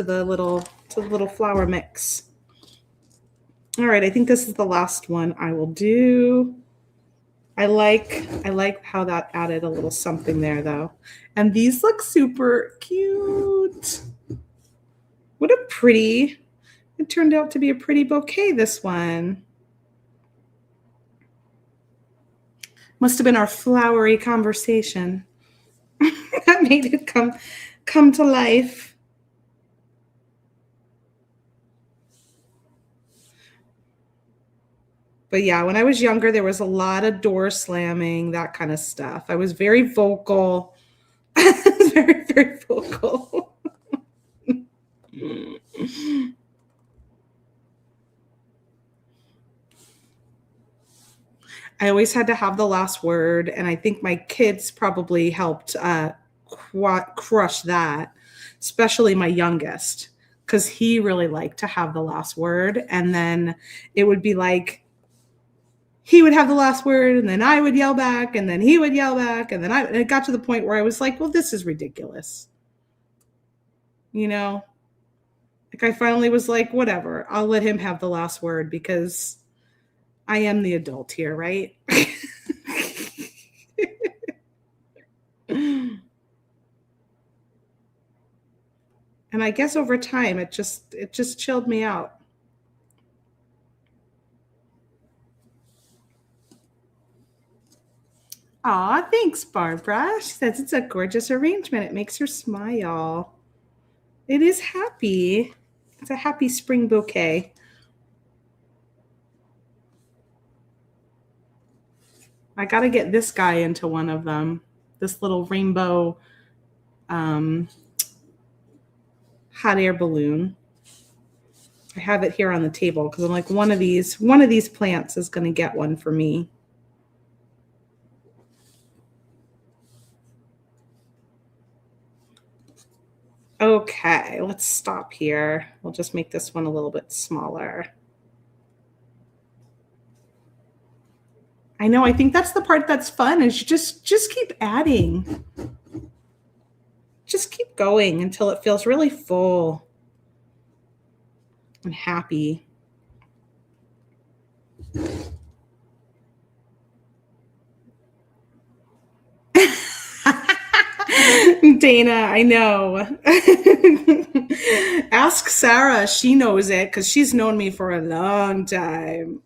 A: the little flower mix. All right, I think this is the last one I will do. I like how that added a little something there though. And these look super cute. What a pretty, it turned out to be a pretty bouquet, this one. Must have been our flowery conversation that made it come to life. But yeah, when I was younger, there was a lot of door slamming, that kind of stuff. I was very vocal. Very, very vocal. I always had to have the last word, and I think my kids probably helped crush that, especially my youngest, because he really liked to have the last word. And then it would be like, he would have the last word, and then I would yell back, and then he would yell back, and then it got to the point where I was like, well, this is ridiculous. Like I finally was like, whatever, I'll let him have the last word because I am the adult here, right? And I guess over time, it just chilled me out. Aw, thanks, Barbara. She says it's a gorgeous arrangement. It makes her smile. It is happy. It's a happy spring bouquet. I got to get this guy into one of them. This little rainbow hot air balloon. I have it here on the table because I'm like, one of these plants is going to get one for me. Okay, let's stop here. We'll just make this one a little bit smaller. I know, I think that's the part that's fun, is you just keep adding. just keep going until it feels really full and happy. Dana, I know. Ask Sarah. She knows it because she's known me for a long time.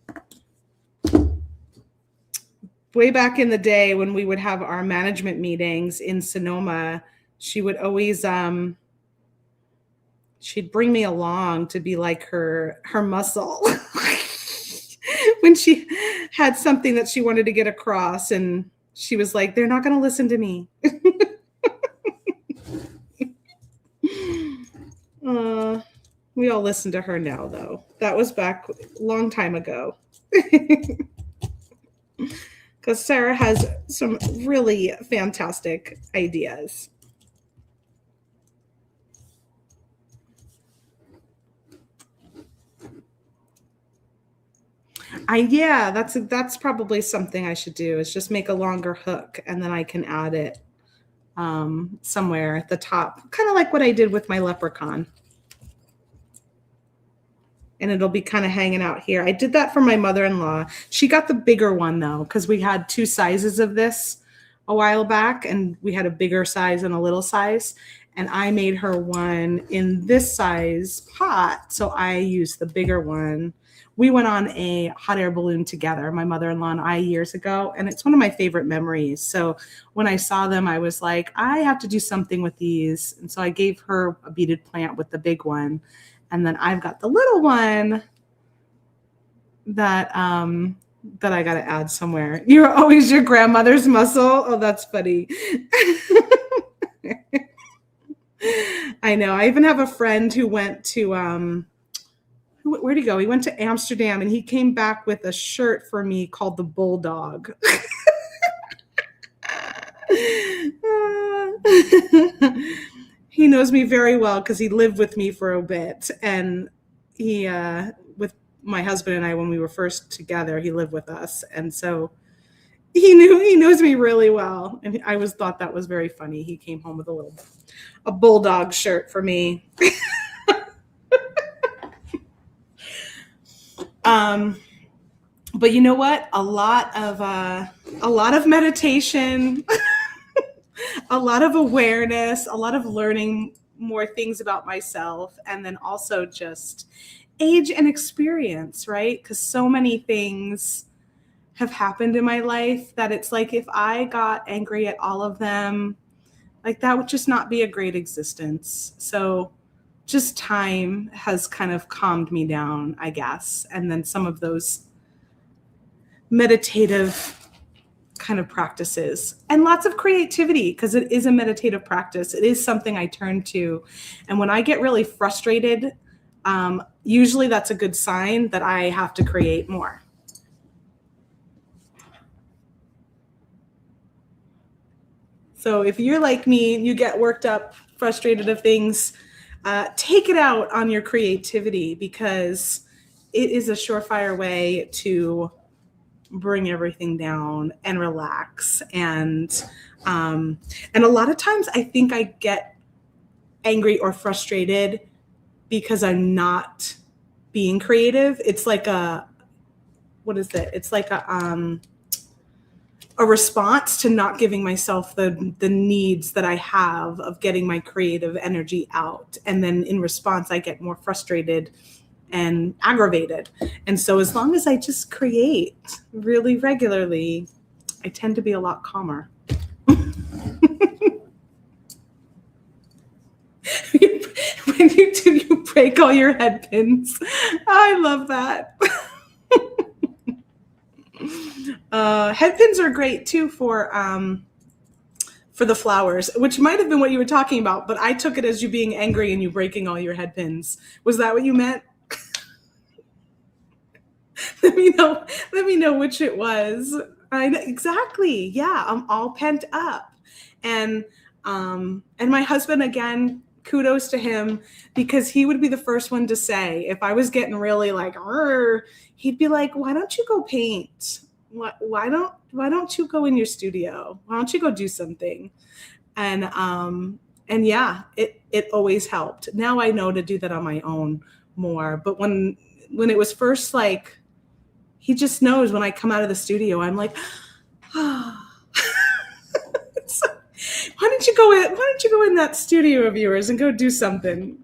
A: Way back in the day when we would have our management meetings in Sonoma, she would always she'd bring me along to be like her muscle. When she had something that she wanted to get across, and she was like, they're not going to listen to me. We all listen to her now, though. That was back a long time ago. Because Sarah has some really fantastic ideas. Yeah, that's probably something I should do, is just make a longer hook, and then I can add it somewhere at the top, kind of like what I did with my leprechaun. And it'll be kind of hanging out here. I did that for my mother-in-law. She got the bigger one though, because we had two sizes of this a while back, and we had a bigger size and a little size. And I made her one in this size pot, so I used the bigger one. We went on a hot air balloon together, my mother-in-law and I, years ago, and it's one of my favorite memories. So when I saw them, I was like, I have to do something with these. And so I gave her a beaded plant with the big one. And then I've got the little one that that I got to add somewhere. You're always your grandmother's muscle. Oh, that's funny. I know. I even have a friend who went to where'd he go? He went to Amsterdam, and he came back with a shirt for me called the Bulldog. He knows me very well because he lived with me for a bit, and he with my husband and I, when we were first together, he lived with us, and so he knows me really well. And I thought that was very funny. He came home with a Bulldog shirt for me. But you know what? A lot of meditation. A lot of awareness, a lot of learning more things about myself, and then also just age and experience, right? Because so many things have happened in my life that it's like, if I got angry at all of them, like, that would just not be a great existence. So just time has kind of calmed me down, I guess. And then some of those meditative kind of practices, and lots of creativity, because it is a meditative practice. It is something I turn to. And when I get really frustrated, usually that's a good sign that I have to create more. So if you're like me and you get worked up, frustrated of things, take it out on your creativity, because it is a surefire way to bring everything down and relax. And a lot of times I think I get angry or frustrated because I'm not being creative. It's like it's like a response to not giving myself the needs that I have of getting my creative energy out. And then in response, I get more frustrated and aggravated. And so as long as I just create really regularly, I tend to be a lot calmer. When you do, you break all your head pins. I love that. Head pins are great too for the flowers, which might have been what you were talking about, but I took it as you being angry and you breaking all your head pins. Was that what you meant? Let me know which it was. Exactly. Yeah, I'm all pent up. And my husband, again, kudos to him, because he would be the first one to say, if I was getting really like, he'd be like, why don't you go paint? Why don't you go in your studio? Why don't you go do something? And yeah, it always helped. Now I know to do that on my own more. But when it was first like, he just knows when I come out of the studio, I'm like, ah. Why don't you go in that studio of yours and go do something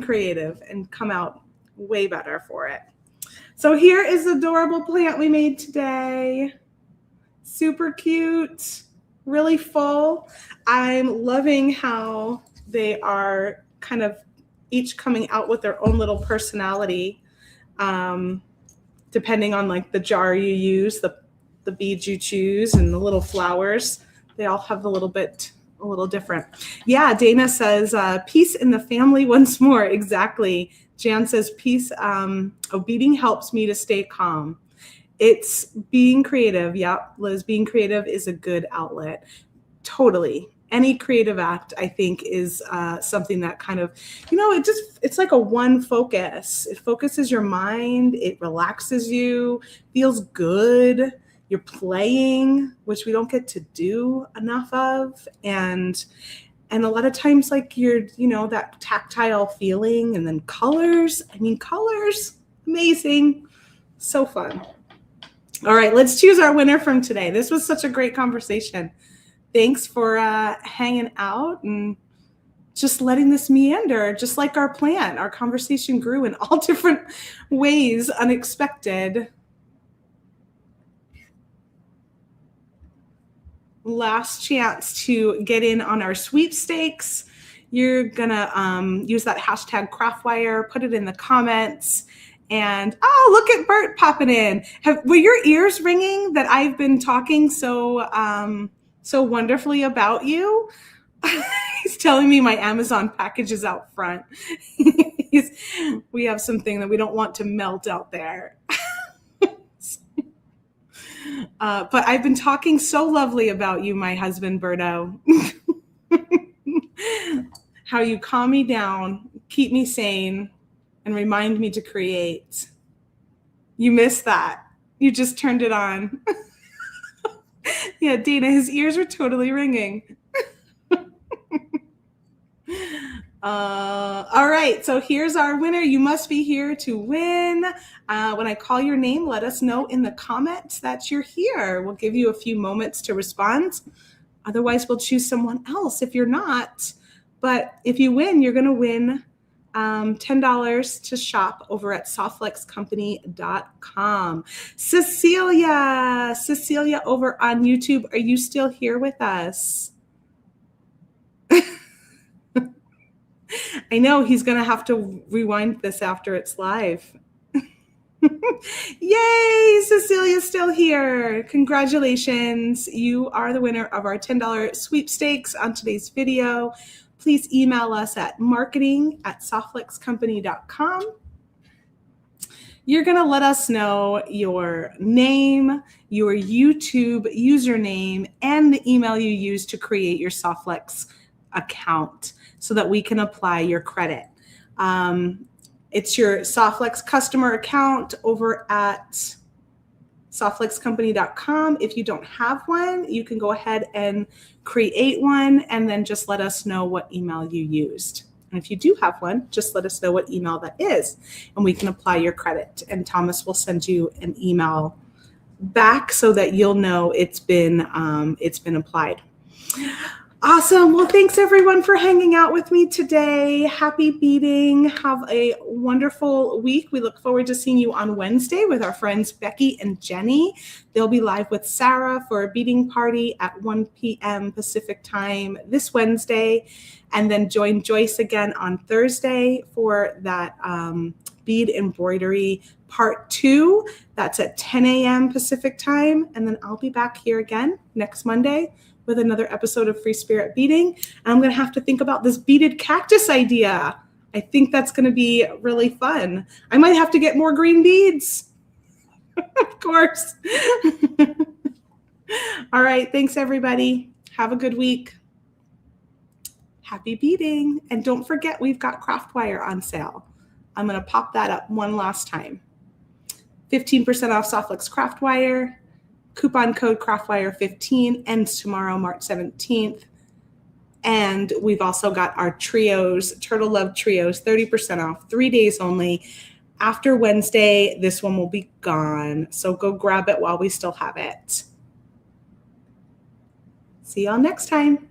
A: creative and come out way better for it. So here is the adorable plant we made today. Super cute, really full. I'm loving how they are kind of each coming out with their own little personality, depending on like the jar you use, the beads you choose, and the little flowers. They all have a little different. Yeah, Dana says, peace in the family once more. Exactly. Jan says, peace, beading helps me to stay calm. It's being creative. Yeah, Liz, being creative is a good outlet. Totally. Any creative act, I think, is something that kind of, it's like a one focus. It focuses your mind. It relaxes you, feels good. You're playing, which we don't get to do enough of. And a lot of times, like that tactile feeling, and then colors. Colors, amazing. So fun. All right, let's choose our winner from today. This was such a great conversation. Thanks for hanging out and just letting this meander, just like our plan. Our conversation grew in all different ways, unexpected. Last chance to get in on our sweepstakes. You're gonna use that hashtag craftwire, put it in the comments, and look at Bert popping in. Were your ears ringing that I've been talking so wonderfully about you? He's telling me my Amazon package is out front. We have something that we don't want to melt out there. But I've been talking so lovely about you, my husband, Berto. How you calm me down, keep me sane, and remind me to create. You missed that. You just turned it on. Yeah, Dana, his ears are totally ringing. All right, so here's our winner. You must be here to win. When I call your name, let us know in the comments that you're here. We'll give you a few moments to respond. Otherwise, we'll choose someone else if you're not. But if you win, you're going to win $10 to shop over at softflexcompany.com. Cecilia over on YouTube, are you still here with us? I know he's going to have to rewind this after it's live. Yay, Cecilia's still here. Congratulations. You are the winner of our $10 sweepstakes on today's video. Please email us at marketing@softflexcompany.com. You're going to let us know your name, your YouTube username, and the email you use to create your SoftFlex account so that we can apply your credit. It's your SoftFlex customer account over at softflexcompany.com. If you don't have one, you can go ahead and create one and then just let us know what email you used. And if you do have one, just let us know what email that is and we can apply your credit. And Thomas will send you an email back so that you'll know it's been applied. Awesome. Well, thanks everyone for hanging out with me today. Happy beading. Have a wonderful week. We look forward to seeing you on Wednesday with our friends Becky and Jenny. They'll be live with Sarah for a beading party at 1 p.m. Pacific time this Wednesday. And then join Joyce again on Thursday for that bead embroidery part 2. That's at 10 a.m. Pacific time. And then I'll be back here again next Monday with another episode of Free Spirit Beading. And I'm going to have to think about this beaded cactus idea. I think that's going to be really fun. I might have to get more green beads. Of course. All right. Thanks, everybody. Have a good week. Happy beading. And don't forget, we've got Craftwire on sale. I'm going to pop that up one last time. 15% off SoftFlex Craftwire. Coupon code Craftwire15 ends tomorrow, March 17th. And we've also got our trios, Turtle Love Trios, 30% off, 3 days only. After Wednesday, this one will be gone. So go grab it while we still have it. See y'all next time.